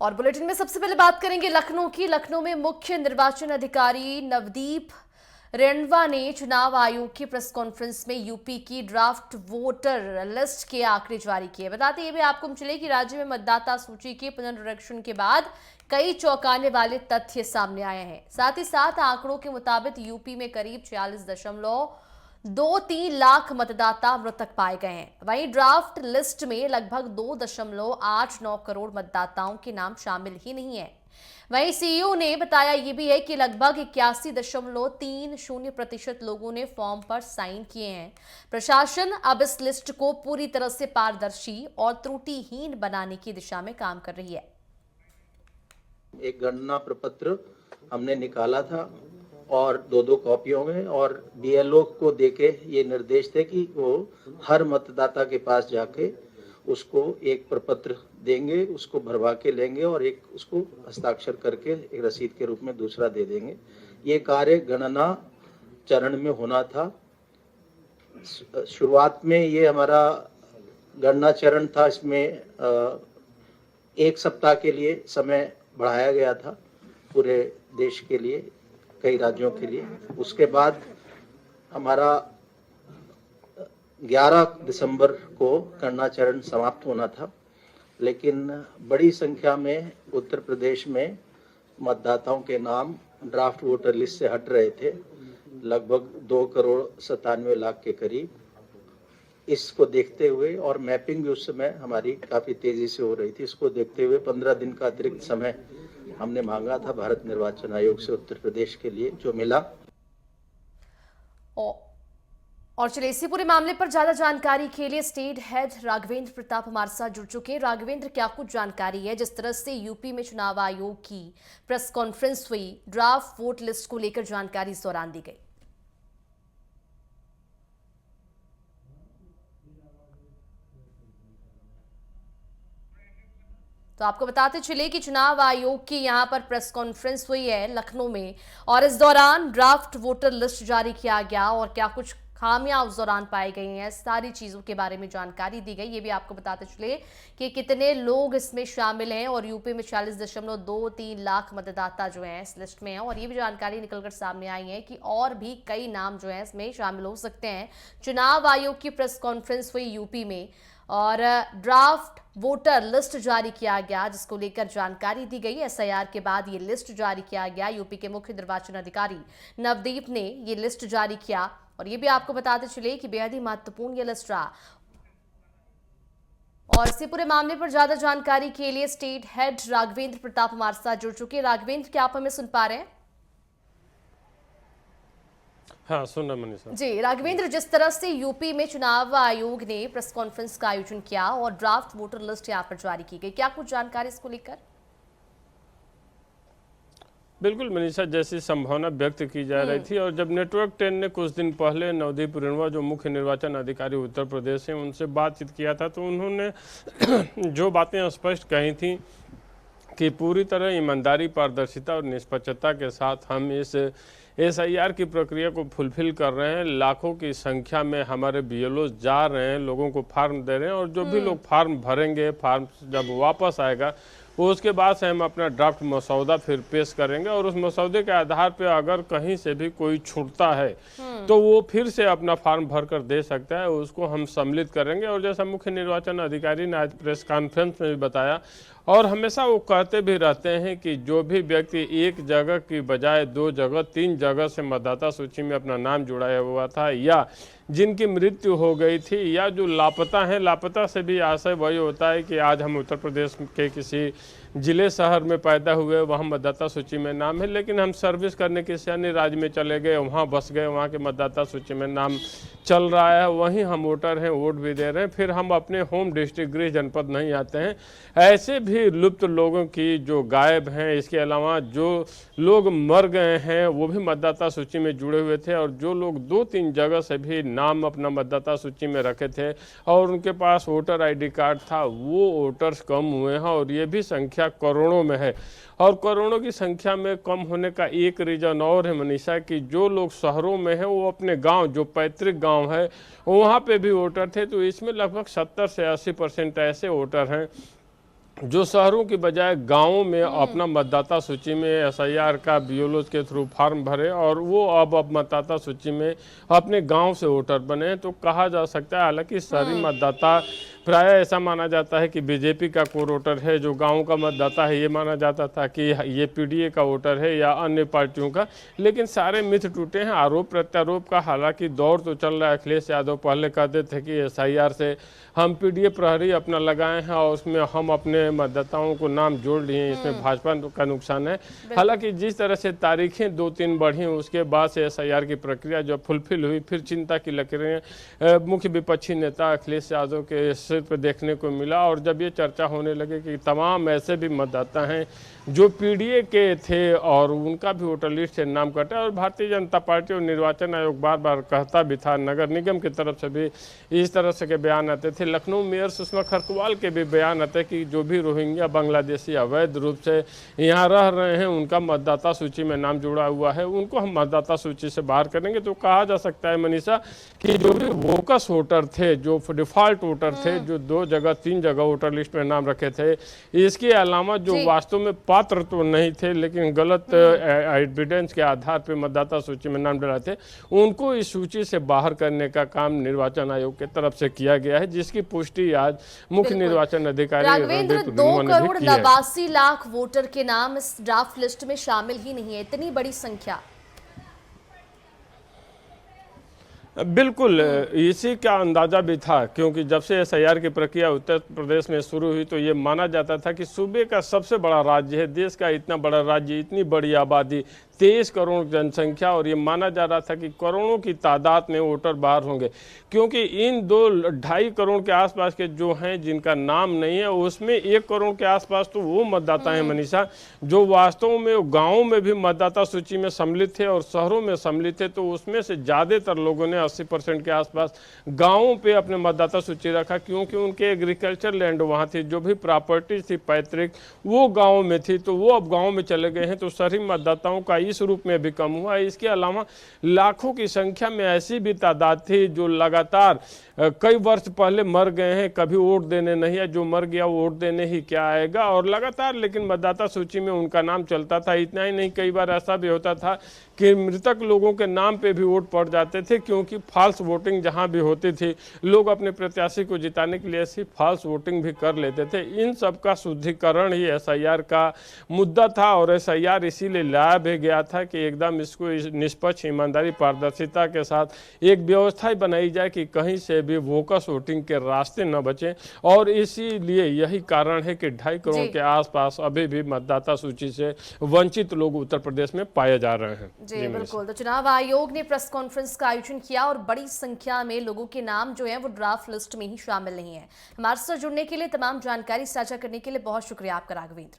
और बुलेटिन में सबसे पहले बात करेंगे लखनऊ की। लखनऊ में मुख्य निर्वाचन अधिकारी नवदीप रेणवा ने चुनाव आयोग की प्रेस कॉन्फ्रेंस में यूपी की ड्राफ्ट वोटर लिस्ट के आंकड़े जारी किए। बताते ये भी आपको चले कि राज्य में मतदाता सूची के पुनर्निरीक्षण के बाद कई चौंकाने वाले तथ्य सामने आए हैं। साथ ही साथ आंकड़ों के मुताबिक यूपी में करीब 46.23 लाख मतदाता मृतक पाए गए हैं। वहीं ड्राफ्ट लिस्ट में लगभग 2.89 करोड़ मतदाताओं के नाम शामिल ही नहीं है। वहीं सीईओ ने बताया ये भी है कि लगभग 81.30% लोगों ने फॉर्म पर साइन किए हैं। प्रशासन अब इस लिस्ट को पूरी तरह से पारदर्शी और त्रुटिहीन बनाने की दिशा में काम कर रही है। एक गणना प्रपत्र हमने निकाला था और दो कॉपियों में, और बीएलओ को देके ये निर्देश थे कि वो हर मतदाता के पास जाके उसको एक प्रपत्र देंगे, उसको भरवा के लेंगे और एक उसको हस्ताक्षर करके एक रसीद के रूप में दूसरा दे देंगे। ये कार्य गणना चरण में होना था। शुरुआत में ये हमारा गणना चरण था, इसमें 1 सप्ताह के लिए समय बढ़ाया गया था पूरे देश के लिए, कई राज्यों के लिए। उसके बाद हमारा 11 दिसंबर को गणना चरण समाप्त होना था, लेकिन बड़ी संख्या में उत्तर प्रदेश में मतदाताओं के नाम ड्राफ्ट वोटर लिस्ट से हट रहे थे, लगभग 2.97 करोड़ के करीब। इसको देखते हुए, और मैपिंग भी उस समय हमारी काफ़ी तेज़ी से हो रही थी, इसको देखते हुए 15 दिन का अतिरिक्त समय हमने मांगा था भारत निर्वाचन आयोग से उत्तर प्रदेश के लिए, जो मिला। और चलिए इसी पूरे मामले पर ज्यादा जानकारी के लिए स्टेट हेड राघवेंद्र प्रताप हमारे साथ जुड़ चुके हैं। राघवेंद्र, क्या कुछ जानकारी है? जिस तरह से यूपी में चुनाव आयोग की प्रेस कॉन्फ्रेंस हुई, ड्राफ्ट वोट लिस्ट को लेकर जानकारी इस दौरान दी गई। तो आपको बताते चले कि चुनाव आयोग की यहां पर प्रेस कॉन्फ्रेंस हुई है लखनऊ में, और इस दौरान ड्राफ्ट वोटर लिस्ट जारी किया गया और क्या कुछ खामियां उस दौरान पाई गई हैं, सारी चीजों के बारे में जानकारी दी गई। ये भी आपको बताते चले कि कितने लोग इसमें शामिल हैं, और यूपी में 40.23 लाख मतदाता जो हैं इस लिस्ट में हैं। और ये भी जानकारी निकलकर सामने आई है कि और भी कई नाम जो हैं इसमें शामिल हो सकते हैं। चुनाव आयोग की प्रेस कॉन्फ्रेंस हुई यूपी में और ड्राफ्ट वोटर लिस्ट जारी किया गया, जिसको लेकर जानकारी दी गई। एसआईआर के बाद ये लिस्ट जारी किया गया। यूपी के मुख्य निर्वाचन अधिकारी नवदीप ने ये लिस्ट जारी किया, और ये भी आपको बताते चले कि बेहद ही महत्वपूर्ण ये लिस्ट रहा। और इसी पूरे मामले पर ज्यादा जानकारी के लिए स्टेट हेड राघवेंद्र प्रताप हमारे साथ जुड़ चुके हैं। राघवेंद्र, क्या आप हमें सुन पा रहे हैं? हाँ, सुन रहा मनीषा जी। राघवेंद्र, जिस तरह से यूपी में चुनाव आयोग ने प्रेस कॉन्फ्रेंस का आयोजन किया और ड्राफ्ट वोटर लिस्ट यहाँ पर जारी की गई, क्या कुछ जानकारी इसको लेकर? बिल्कुल मनीषा, जैसी संभावना व्यक्त की जा रही थी, और जब नेटवर्क 10 ने कुछ दिन पहले नवदीप रेणवा जो मुख्य निर्वाचन अधिकारी उत्तर प्रदेश हैं उनसे बातचीत किया था, तो उन्होंने जो बातें स्पष्ट कही थी कि पूरी तरह ईमानदारी, पारदर्शिता और निष्पक्षता के साथ हम इस एसआईआर की प्रक्रिया को फुलफिल कर रहे हैं। लाखों की संख्या में हमारे बीएलओ जा रहे हैं, लोगों को फार्म दे रहे हैं, और जो भी लोग फार्म भरेंगे, फार्म जब वापस आएगा वो उसके बाद से हम अपना ड्राफ्ट मसौदा फिर पेश करेंगे, और उस मसौदे के आधार पर अगर कहीं से भी कोई छूटता है तो वो फिर से अपना फार्म भर कर दे सकता है, उसको हम सम्मिलित करेंगे। और जैसा मुख्य निर्वाचन अधिकारी ने आज प्रेस कॉन्फ्रेंस में भी बताया, और हमेशा वो कहते भी रहते हैं कि जो भी व्यक्ति एक जगह की बजाय 2 जगह 3 जगह से मतदाता सूची में अपना नाम जुड़ाया हुआ था, या जिनकी मृत्यु हो गई थी, या जो लापता हैं, लापता से भी आशय वही होता है कि आज हम उत्तर प्रदेश के किसी जिले शहर में पैदा हुए, वहाँ मतदाता सूची में नाम है, लेकिन हम सर्विस करने किसी अन्य राज्य में चले गए, वहाँ बस गए, वहाँ के मतदाता सूची में नाम चल रहा है, वहीं हम वोटर हैं, वोट भी दे रहे हैं, फिर हम अपने होम डिस्ट्रिक्ट गृह जनपद नहीं आते हैं। ऐसे भी लुप्त लोगों की जो गायब हैं, इसके अलावा जो लोग मर गए हैं वो भी मतदाता सूची में जुड़े हुए थे, और जो लोग 2-3 जगह से भी नाम अपना मतदाता सूची में रखे थे और उनके पास वोटर आईडी कार्ड था, वो वोटर्स कम हुए हैं, और ये भी संख्या करोड़ों में है। और करोड़ों की संख्या में कम होने का एक रीजन और है मनीषा, कि जो लोग शहरों में हैं वो अपने गांव, जो पैतृक गांव है, वहाँ पे भी वोटर थे। तो इसमें लगभग 70 से 80% ऐसे वोटर हैं जो शहरों की बजाय गांवों में अपना मतदाता सूची में एसआईआर का बीएलओ के थ्रू फॉर्म भरे और वो अब मतदाता सूची में अपने गांव से वोटर बने, तो कहा जा सकता है हालांकि शहरी मतदाता प्राय ऐसा माना जाता है कि बीजेपी का कोर वोटर है, जो गांव का मतदाता है ये माना जाता था कि ये पीडीए का वोटर है या अन्य पार्टियों का। लेकिन सारे मिथ टूटे हैं आरोप प्रत्यारोप का। हालांकि दौर तो चल रहा है। अखिलेश यादव पहले कहते थे कि एसआईआर से हम पीडीए प्रहरी अपना लगाए हैं और उसमें हम अपने मतदाताओं को नाम जोड़ लिए हैं, इसमें भाजपा का नुकसान है। हालांकि जिस तरह से तारीखें 2-3 बढ़ी उसके बाद से एसआईआर की प्रक्रिया जो फुलफिल हुई, फिर चिंता की लकीरें मुख्य विपक्षी नेता अखिलेश यादव के सिर पर देखने को मिला। और जब ये चर्चा होने लगे कि तमाम ऐसे भी मतदाता हैं जो पीडीए के थे और उनका भी वोटर लिस्ट से नाम कटा, और भारतीय जनता पार्टी और निर्वाचन आयोग बार बार कहता भी था, नगर निगम की तरफ से भी इस तरह से के बयान आते थे, लखनऊ मेयर सुषमा खरकवाल के भी बयान आते कि जो भी रोहिंग्या बांग्लादेशी अवैध रूप से यहाँ रह रहे हैं उनका मतदाता सूची में नाम जुड़ा हुआ है, उनको हम मतदाता सूची से बाहर करेंगे। तो कहा जा सकता है मनीषा कि जो भी वोकस वोटर थे, जो डिफॉल्ट वोटर थे, जो 2-3 जगह वोटर लिस्ट में नाम रखे थे, इसके अलावा जो वास्तव में पात्र तो नहीं थे लेकिन गलत एविडेंस के आधार पर मतदाता सूची में नाम डला थे, उनको इस सूची से बाहर करने का काम निर्वाचन आयोग की तरफ से किया गया है, जिसकी पुष्टि आज मुख्य निर्वाचन अधिकारी राघवेंद्र, 2,82,00,000 वोटर के नाम इस ड्राफ्ट लिस्ट में शामिल ही नहीं है। इतनी बड़ी संख्या। बिल्कुल इसी का अंदाजा भी था, क्योंकि जब से एसआईआर की प्रक्रिया उत्तर प्रदेश में शुरू हुई तो ये माना जाता था कि सूबे का सबसे बड़ा राज्य है, देश का इतना बड़ा राज्य, इतनी बड़ी आबादी, 23 करोड़ जनसंख्या, और ये माना जा रहा था कि करोड़ों की तादाद में वोटर बाहर होंगे, क्योंकि इन 2-2.5 करोड़ के आसपास के जो हैं जिनका नाम नहीं है, उसमें 1 करोड़ के आसपास तो वो मतदाता हैं मनीषा जो वास्तव में गाँव में भी मतदाता सूची में सम्मिलित थे और शहरों में सम्मिलित थे। तो उसमें से ज़्यादातर लोगों ने 80% के आसपास गाँवों पे अपने मतदाता सूची रखा, क्योंकि उनके एग्रीकल्चर लैंड वहाँ थी, जो भी प्रॉपर्टी थी पैतृक वो गाँव में थी, तो वो अब गाँव में चले गए हैं। तो शहरी मतदाताओं का इस रूप में भी कम हुआ। इसके अलावा लाखों की संख्या में ऐसी भी तादाद थी जो लगातार कई वर्ष पहले मर गए हैं, कभी वोट देने नहीं है, जो मर गया वो वोट देने ही क्या आएगा, और लगातार लेकिन मतदाता सूची में उनका नाम चलता था। इतना ही नहीं, कई बार ऐसा भी होता था कि मृतक लोगों के नाम पे भी वोट पड़ जाते थे, क्योंकि फॉल्स वोटिंग जहां भी होती थी लोग अपने प्रत्याशी को जिताने के लिए ऐसी फॉल्स वोटिंग भी कर लेते थे। इन सब का शुद्धिकरण ही एसआईआर का मुद्दा था, और एसआईआर इसीलिए लाया भी गया था कि एकदम इसको निष्पक्ष, ईमानदारी, पारदर्शिता के साथ एक व्यवस्था ही बनाई जाए कि कहीं से भी वोकस वोटिंग के रास्ते न बचें। और इसीलिए यही कारण है कि 2.5 करोड़ के आसपास अभी भी मतदाता सूची से वंचित लोग उत्तर प्रदेश में पाए जा रहे हैं। जी बिल्कुल। तो चुनाव आयोग ने प्रेस कॉन्फ्रेंस का आयोजन किया और बड़ी संख्या में लोगों के नाम जो है वो ड्राफ्ट लिस्ट में ही शामिल नहीं है। हमारे साथ जुड़ने के लिए, तमाम जानकारी साझा करने के लिए बहुत शुक्रिया आपका राघवेंद्र।